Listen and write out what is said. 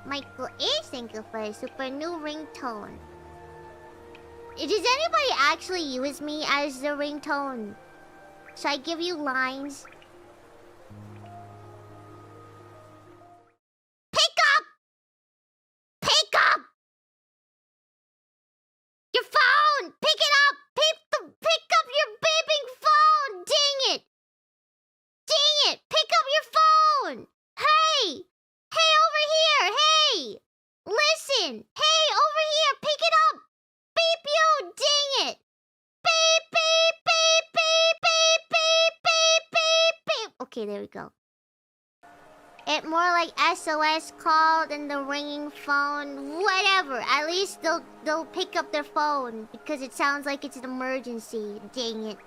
Michael A, thank you for a super new ringtone. Does anybody actually use me as the ringtone? Should I give you lines? Pick up! Pick up! Your phone! Pick it up! Pick up your beeping phone! Dang it! Dang it! Pick up your phone! Hey! Hey, over here! Hey! Listen! Hey, over here! Pick it up! Beep you! Dang it! Beep, beep, beep, beep, beep, beep, beep, beep, beep. Okay, there we go. It more like SOS call than the ringing phone. Whatever. At least they'll pick up their phone because it sounds like it's an emergency. Dang it.